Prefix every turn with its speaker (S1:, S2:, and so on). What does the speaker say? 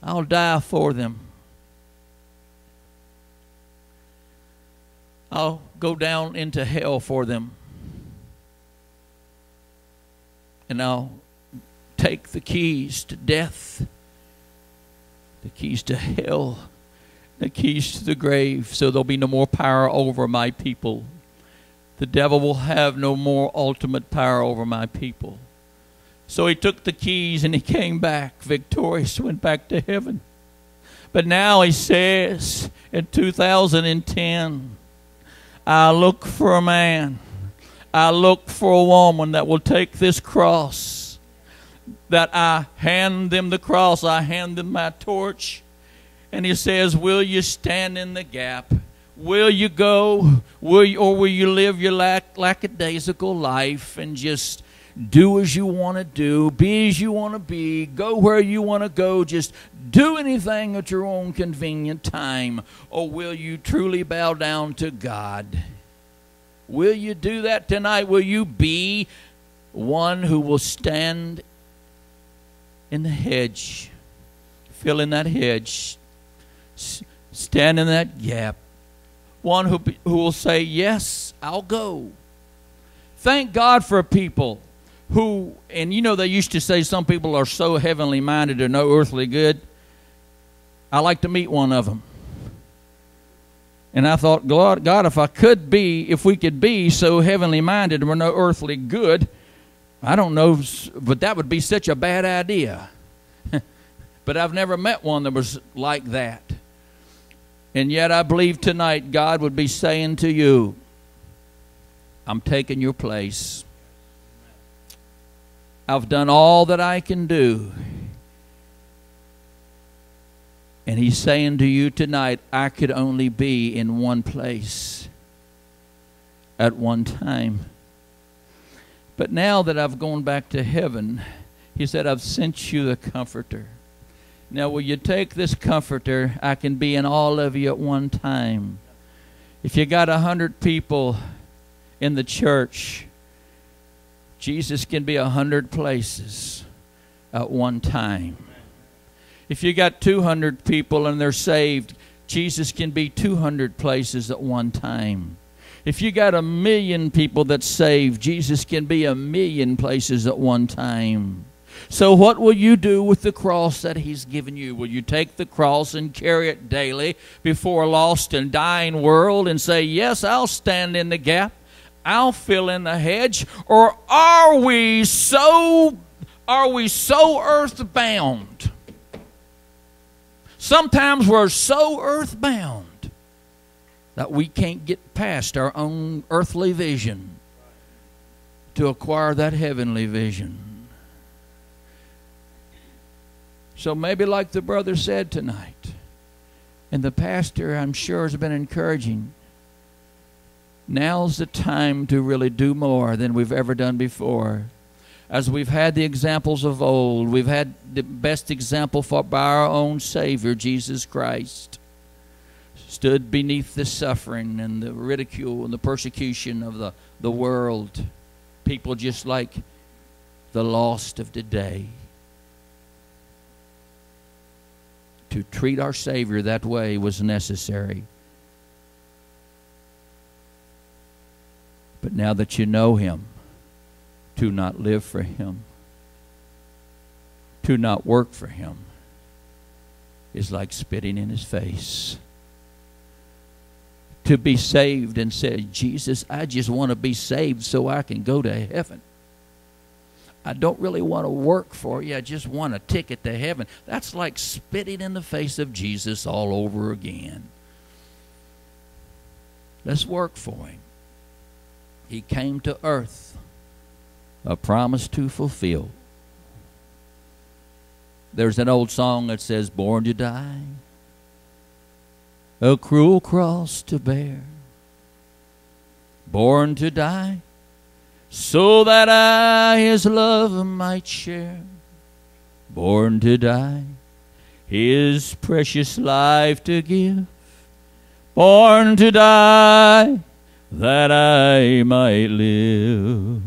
S1: I'll die for them. I'll go down into hell for them. And I'll take the keys to death, the keys to hell, the keys to the grave, so there'll be no more power over my people. The devil will have no more ultimate power over my people. So he took the keys and he came back victorious, went back to heaven. But now he says in 2010, I look for a man, I look for a woman that will take this cross, that I hand them the cross, I hand them my torch. And he says, will you stand in the gap? Will you go? Or will you live your lackadaisical life and just do as you want to do, be as you want to be, go where you want to go, just do anything at your own convenient time? Or will you truly bow down to God? Will you do that tonight? Will you be one who will stand in the hedge, fill in that hedge, stand in that gap? One who will say, yes, I'll go. Thank God for people who, and you know they used to say some people are so heavenly minded or no earthly good. I like to meet one of them. And I thought, God, if we could be so heavenly minded and we're no earthly good, I don't know, but that would be such a bad idea. But I've never met one that was like that. And yet I believe tonight God would be saying to you, I'm taking your place. I've done all that I can do. And he's saying to you tonight, I could only be in one place at one time. But now that I've gone back to heaven, he said, I've sent you the Comforter. Now will you take this Comforter? I can be in all of you at one time. If you got 100 people in the church, Jesus can be 100 places at one time. If you got 200 people and they're saved, Jesus can be 200 places at one time. If you got 1,000,000 people that's saved, Jesus can be 1,000,000 places at one time. So what will you do with the cross that he's given you? Will you take the cross and carry it daily before a lost and dying world and say, yes, I'll stand in the gap, I'll fill in the hedge? Or are we so earthbound? Sometimes we're so earthbound that we can't get past our own earthly vision to acquire that heavenly vision. So maybe like the brother said tonight, and the pastor I'm sure has been encouraging, now's the time to really do more than we've ever done before. As we've had the examples of old, we've had the best example by our own Savior, Jesus Christ. Stood beneath the suffering and the ridicule and the persecution of the world. People just like the lost of today. To treat our Savior that way was necessary. But now that you know him, to not live for him, to not work for him, is like spitting in his face. To be saved and say, Jesus, I just want to be saved so I can go to heaven. I don't really want to work for you. I just want a ticket to heaven. That's like spitting in the face of Jesus all over again. Let's work for him. He came to earth, a promise to fulfill. There's an old song that says, born to die, a cruel cross to bear. Born to die, so that I his love might share. Born to die, his precious life to give. Born to die, that I might live.